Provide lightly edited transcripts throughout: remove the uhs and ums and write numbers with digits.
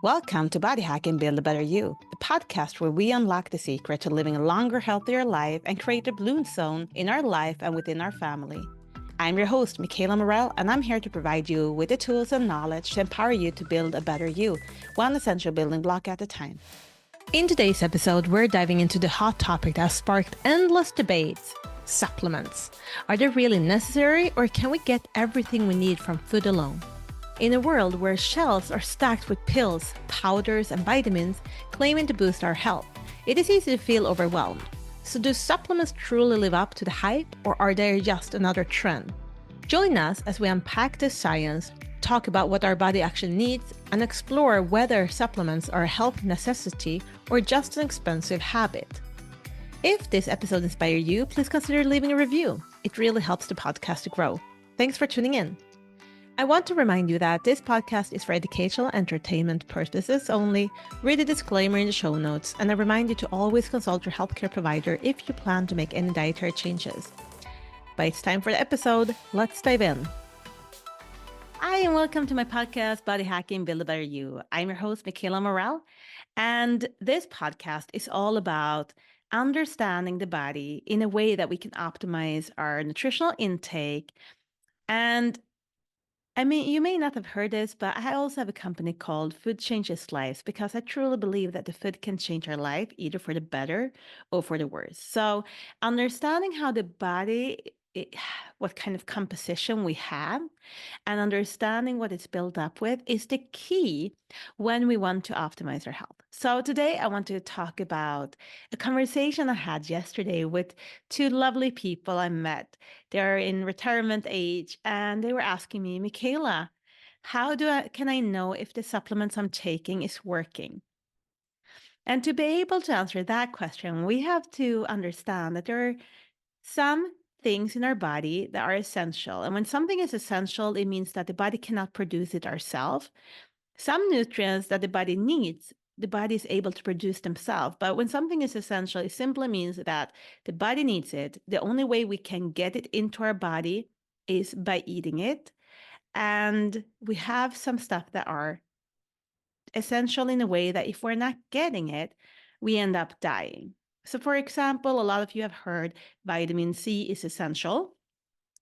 Welcome to Body Hack and Build a Better You, the podcast where we unlock the secret to living a longer, healthier life and create a bloom zone in our life and within our family. I'm your host, Michaela Morell, and I'm here to provide you with the tools and knowledge to empower you to build a better you, one essential building block at a time. In today's episode, we're diving into the hot topic that has sparked endless debates: supplements. Are they really necessary, or can we get everything we need from food alone? In a world where shelves are stacked with pills, powders, and vitamins claiming to boost our health, it is easy to feel overwhelmed. So do supplements truly live up to the hype, or are they just another trend? Join us as we unpack this science, talk about what our body actually needs, and explore whether supplements are a health necessity or just an expensive habit. If this episode inspired you, please consider leaving a review. It really helps the podcast to grow. Thanks for tuning in. I want to remind you that this podcast is for educational entertainment purposes only. Read the disclaimer in the show notes, and I remind you to always consult your healthcare provider if you plan to make any dietary changes. But it's time for the episode. Let's dive in. Hi, and welcome to my podcast, Body Hacking, Build a Better You. I'm your host, Michaela Morell, and this podcast is all about understanding the body in a way that we can optimize our nutritional intake. And you may not have heard this, but I also have a company called Food Changes Lives because I truly believe that the food can change our life either for the better or for the worse. So understanding how the body, what kind of composition we have, and understanding what it's built up with is the key when we want to optimize our health. So today I want to talk about a conversation I had yesterday with two lovely people I met. They're in retirement age, and they were asking me, Michaela, can I know if the supplements I'm taking is working? And to be able to answer that question, we have to understand that there are some things in our body that are essential. And when something is essential, it means that the body cannot produce it ourselves. Some nutrients that the body needs, the body is able to produce themselves. But when something is essential, it simply means that the body needs it. The only way we can get it into our body is by eating it. And we have some stuff that are essential in a way that if we're not getting it, we end up dying. So for example, a lot of you have heard vitamin C is essential.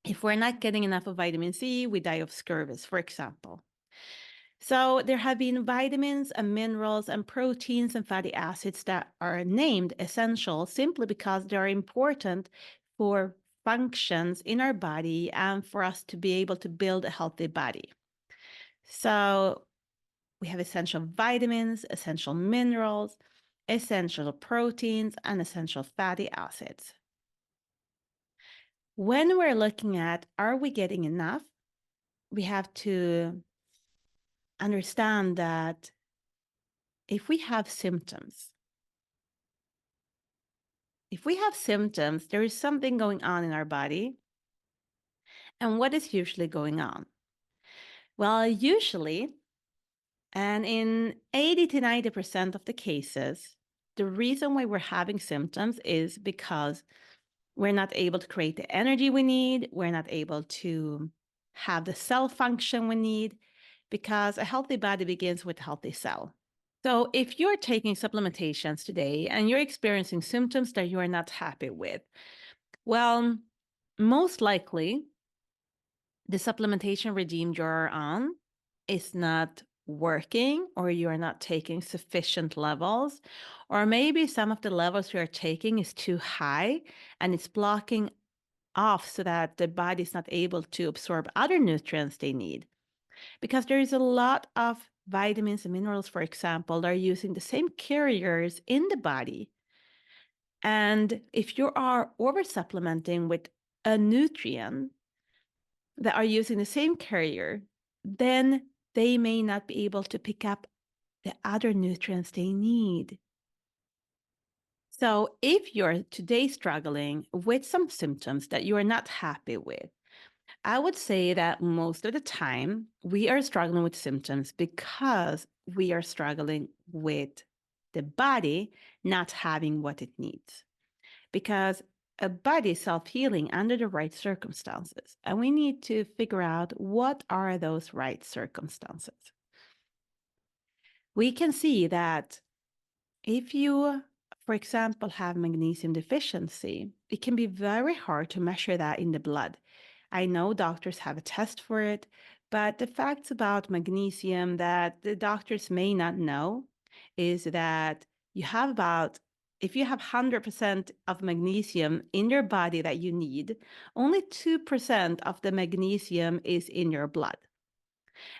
If we're not getting enough of vitamin C, we die of scurvy, for example. So there have been vitamins and minerals and proteins and fatty acids that are named essential simply because they are important for functions in our body and for us to be able to build a healthy body. So we have essential vitamins, essential minerals, essential proteins, and essential fatty acids. When we're looking at, are we getting enough? We have to understand that if we have symptoms, there is something going on in our body. And what is usually going on? Well, usually, and in 80 to 90% of the cases, the reason why we're having symptoms is because we're not able to create the energy we need. We're not able to have the cell function we need, because a healthy body begins with a healthy cell. So if you're taking supplementations today and you're experiencing symptoms that you are not happy with, well, most likely the supplementation regime you're on is not working, or you're not taking sufficient levels, or maybe some of the levels you're taking is too high and it's blocking off so that the body is not able to absorb other nutrients they need. Because there is a lot of vitamins and minerals, for example, that are using the same carriers in the body. And if you are over supplementing with a nutrient that are using the same carrier, then they may not be able to pick up the other nutrients they need. So if you're today struggling with some symptoms that you are not happy with, I would say that most of the time we are struggling with symptoms because we are struggling with the body not having what it needs. Because a body is self-healing under the right circumstances, and we need to figure out what are those right circumstances. we can see that if you, for example, have magnesium deficiency, it can be very hard to measure that in the blood. I know doctors have a test for it, but the facts about magnesium that the doctors may not know is that you have about, if you have 100% of magnesium in your body that you need, only 2% of the magnesium is in your blood.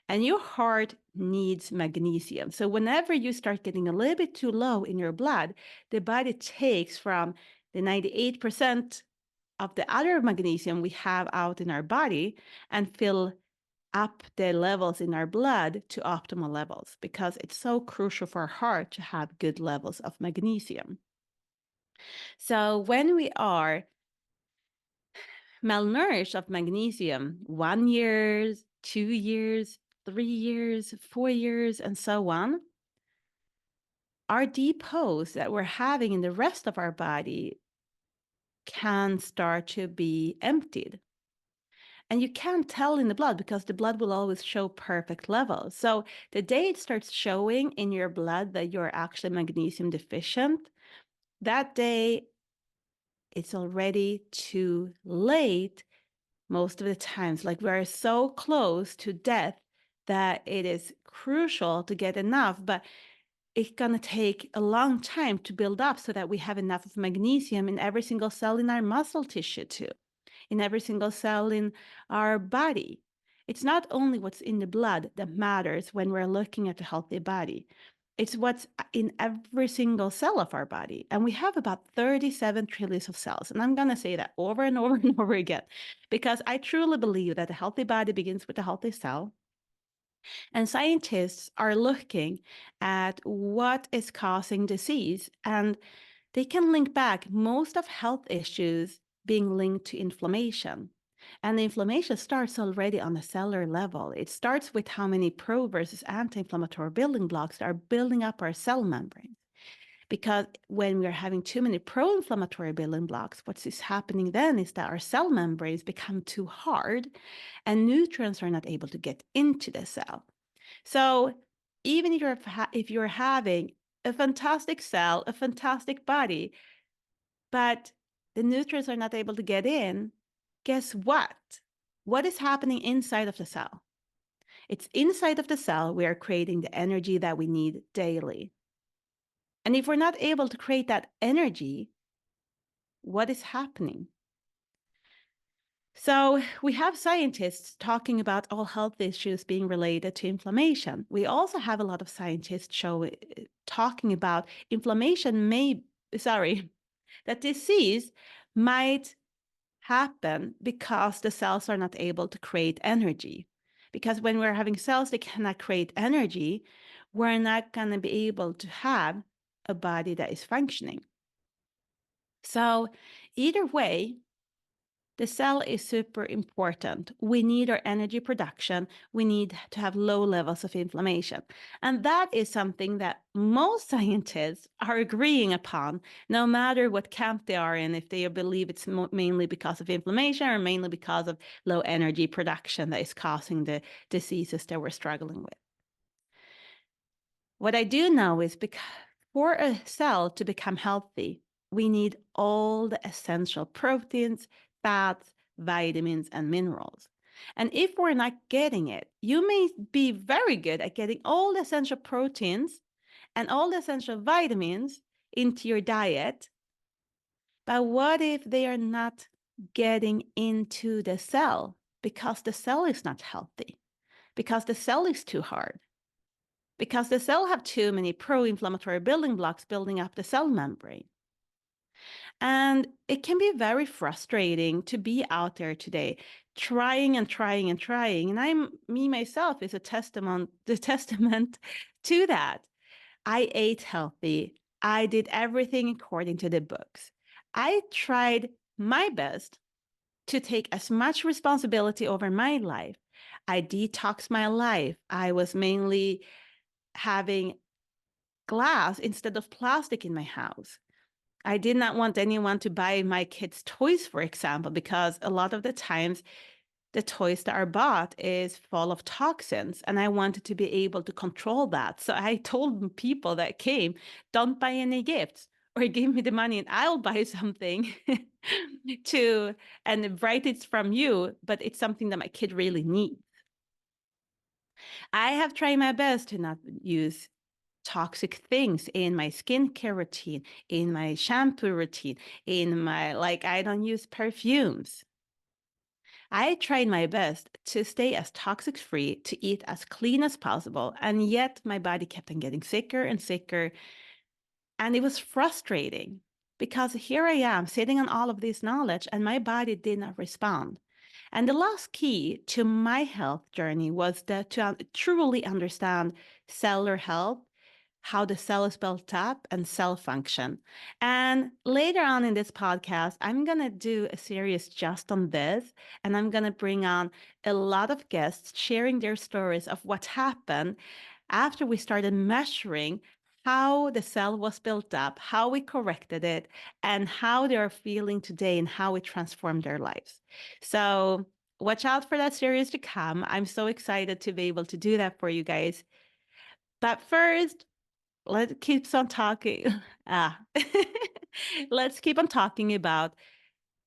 And your heart needs magnesium. So whenever you start getting a little bit too low in your blood, the body takes from the 98% of the other magnesium we have out in our body and fill up the levels in our blood to optimal levels, because it's so crucial for our heart to have good levels of magnesium. So when we are malnourished of magnesium, 1 year, 2 years, 3 years, 4 years, and so on, our depots that we're having in the rest of our body can start to be emptied. And you can't tell in the blood because the blood will always show perfect levels. So the day it starts showing in your blood that you're actually magnesium deficient, that day it's already too late most of the times. Like we're so close to death that it is crucial to get enough, but it's going to take a long time to build up so that we have enough of magnesium in every single cell in our muscle tissue too, in every single cell in our body. It's not only what's in the blood that matters when we're looking at a healthy body. It's what's in every single cell of our body. And we have about 37 trillions of cells. And I'm going to say that over and over and over again, because I truly believe that a healthy body begins with a healthy cell. And scientists are looking at what is causing disease, and they can link back most of health issues being linked to inflammation. And the inflammation starts already on a cellular level. It starts with how many pro versus anti-inflammatory building blocks are building up our cell membranes. Because when we're having too many pro-inflammatory building blocks, what is happening then is that our cell membranes become too hard and nutrients are not able to get into the cell. So even if you're having a fantastic cell, a fantastic body, but the nutrients are not able to get in, guess what? What is happening inside of the cell? It's inside of the cell we are creating the energy that we need daily. And if we're not able to create that energy, what is happening? So we have scientists talking about all health issues being related to inflammation. We also have a lot of scientists talking about that disease might happen because the cells are not able to create energy. Because when we're having cells that cannot create energy, we're not going to be able to have a body that is functioning. So either way, the cell is super important. We need our energy production. We need to have low levels of inflammation. And that is something that most scientists are agreeing upon, no matter what camp they are in, if they believe it's mainly because of inflammation or mainly because of low energy production that is causing the diseases that we're struggling with. What I do know is for a cell to become healthy, we need all the essential proteins, fats, vitamins, and minerals. And if we're not getting it, you may be very good at getting all the essential proteins and all the essential vitamins into your diet. But what if they are not getting into the cell because the cell is not healthy, because the cell is too hard, because the cell have too many pro-inflammatory building blocks building up the cell membrane? And it can be very frustrating to be out there today, trying and trying and trying. And me myself is the testament to that. I ate healthy. I did everything according to the books. I tried my best to take as much responsibility over my life. I detoxed my life. I was mainly having glass instead of plastic in my house. I did not want anyone to buy my kids' toys, for example, because a lot of the times the toys that are bought is full of toxins, and I wanted to be able to control that. So I told people that came, don't buy any gifts or give me the money and I'll buy something to and write it's from you, but it's something that my kid really needs. I have tried my best to not use toxic things in my skincare routine, in my shampoo routine, in my, like, I don't use perfumes. I tried my best to stay as toxic free, to eat as clean as possible, and yet my body kept on getting sicker and sicker. And it was frustrating because here I am sitting on all of this knowledge and my body did not respond. And the last key to my health journey was to truly understand cellular health, how the cell is built up, and cell function. And later on in this podcast, I'm going to do a series just on this. And I'm going to bring on a lot of guests sharing their stories of what happened after we started measuring how the cell was built up, how we corrected it, and how they're feeling today and how it transformed their lives. So watch out for that series to come. I'm so excited to be able to do that for you guys. But first, let's keep on talking. Let's keep on talking about,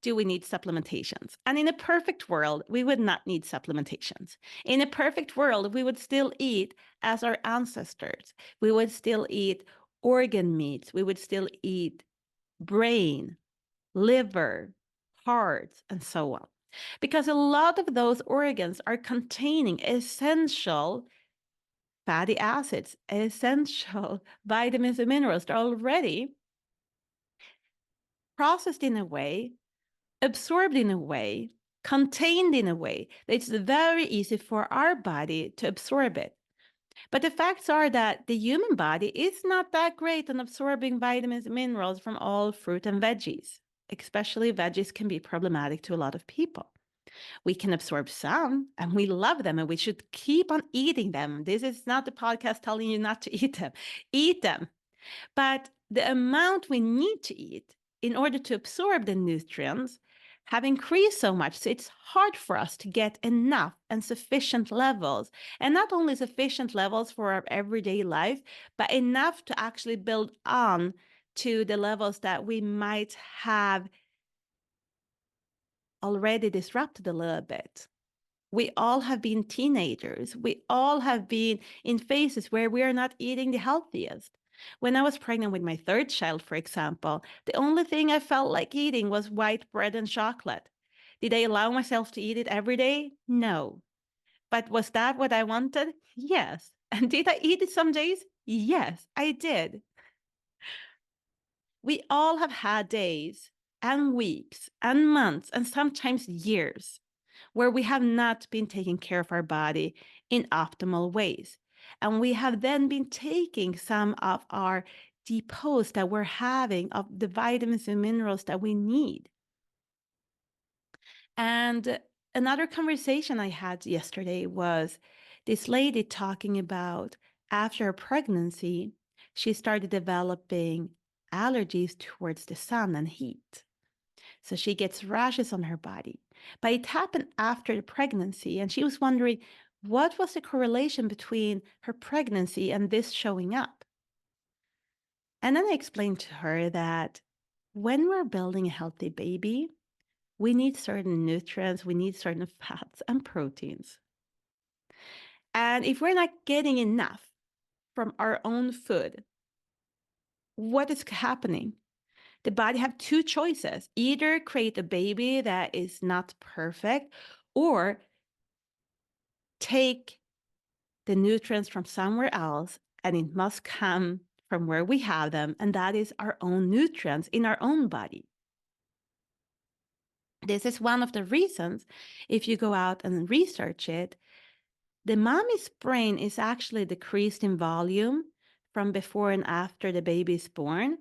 do we need supplementations? And in a perfect world, we would not need supplementations. In a perfect world, we would still eat as our ancestors. We would still eat organ meats. We would still eat brain, liver, heart, and so on. Because a lot of those organs are containing essential fatty acids, essential vitamins and minerals that are already processed in a way, absorbed in a way, contained in a way that it's very easy for our body to absorb it. But the facts are that the human body is not that great on absorbing vitamins and minerals from all fruit and veggies. Especially veggies can be problematic to a lot of people. We can absorb some and we love them and we should keep on eating them. This is not the podcast telling you not to eat them. Eat them. But the amount we need to eat in order to absorb the nutrients have increased so much. So it's hard for us to get enough and sufficient levels. And not only sufficient levels for our everyday life, but enough to actually build on to the levels that we might have already disrupted a little bit. We all have been teenagers. We all have been in phases where we are not eating the healthiest. When I was pregnant with my third child, for example, the only thing I felt like eating was white bread and chocolate. Did I allow myself to eat it every day? No. But was that what I wanted? Yes. And did I eat it some days? Yes, I did. We all have had days and weeks and months and sometimes years where we have not been taking care of our body in optimal ways. And we have then been taking some of our depots that we're having of the vitamins and minerals that we need. And another conversation I had yesterday was this lady talking about after a pregnancy, she started developing allergies towards the sun and heat. So she gets rashes on her body. But it happened after the pregnancy, and she was wondering what was the correlation between her pregnancy and this showing up. And then I explained to her that when we're building a healthy baby, we need certain nutrients, we need certain fats and proteins. And if we're not getting enough from our own food, what is happening? The body have two choices: either create a baby that is not perfect or take the nutrients from somewhere else, and it must come from where we have them, and that is our own nutrients in our own body. This is one of the reasons, if you go out and research it, the mommy's brain is actually decreased in volume from before and after the baby is born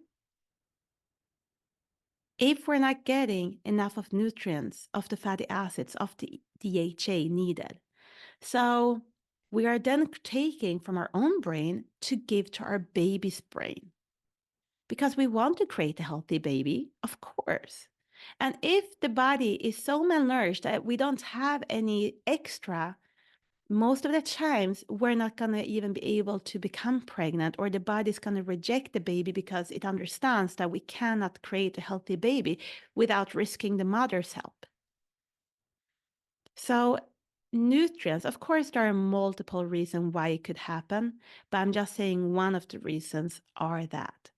if we're not getting enough of nutrients, of the fatty acids, of the DHA needed. So we are then taking from our own brain to give to our baby's brain because we want to create a healthy baby, of course. And if the body is so malnourished that we don't have any extra, most of the times we're not going to even be able to become pregnant, or the body's going to reject the baby because it understands that we cannot create a healthy baby without risking the mother's help. So nutrients, of course, there are multiple reasons why it could happen, but I'm just saying one of the reasons are that.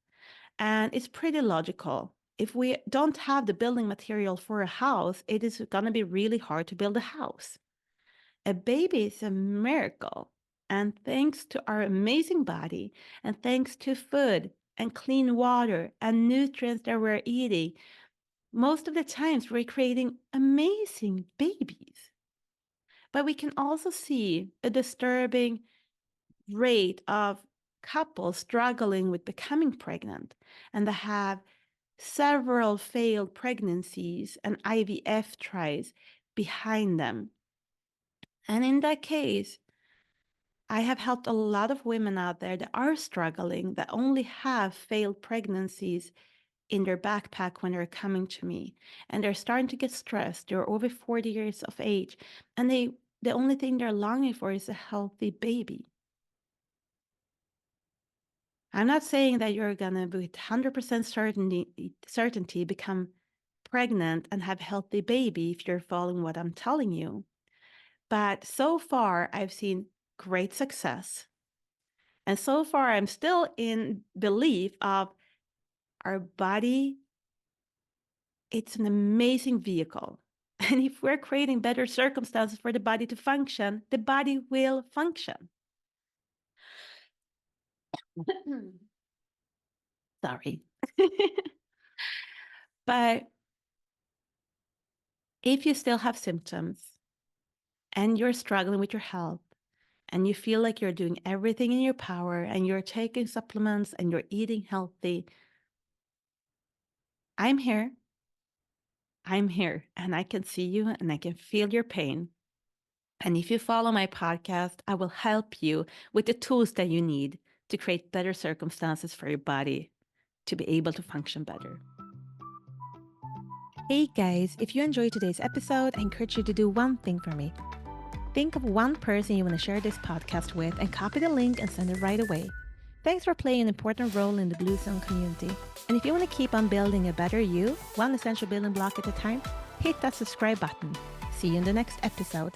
And it's pretty logical. If we don't have the building material for a house, it is going to be really hard to build a house. A baby is a miracle. And thanks to our amazing body, and thanks to food and clean water and nutrients that we're eating, most of the times we're creating amazing babies. But we can also see a disturbing rate of couples struggling with becoming pregnant, and they have several failed pregnancies and IVF tries behind them. And in that case, I have helped a lot of women out there that are struggling, that only have failed pregnancies in their backpack when they're coming to me. And they're starting to get stressed. They're over 40 years of age. And the only thing they're longing for is a healthy baby. I'm not saying that you're going to, with 100% certainty, become pregnant and have a healthy baby if you're following what I'm telling you. But so far, I've seen great success. And so far, I'm still in belief of our body. It's an amazing vehicle. And if we're creating better circumstances for the body to function, the body will function. Sorry. But if you still have symptoms and you're struggling with your health, and you feel like you're doing everything in your power and you're taking supplements and you're eating healthy, I'm here. I'm here, and I can see you and I can feel your pain. And if you follow my podcast, I will help you with the tools that you need to create better circumstances for your body to be able to function better. Hey guys, if you enjoyed today's episode, I encourage you to do one thing for me. Think of one person you want to share this podcast with and copy the link and send it right away. Thanks for playing an important role in the Blue Zone community. And if you want to keep on building a better you, one essential building block at a time, hit that subscribe button. See you in the next episode.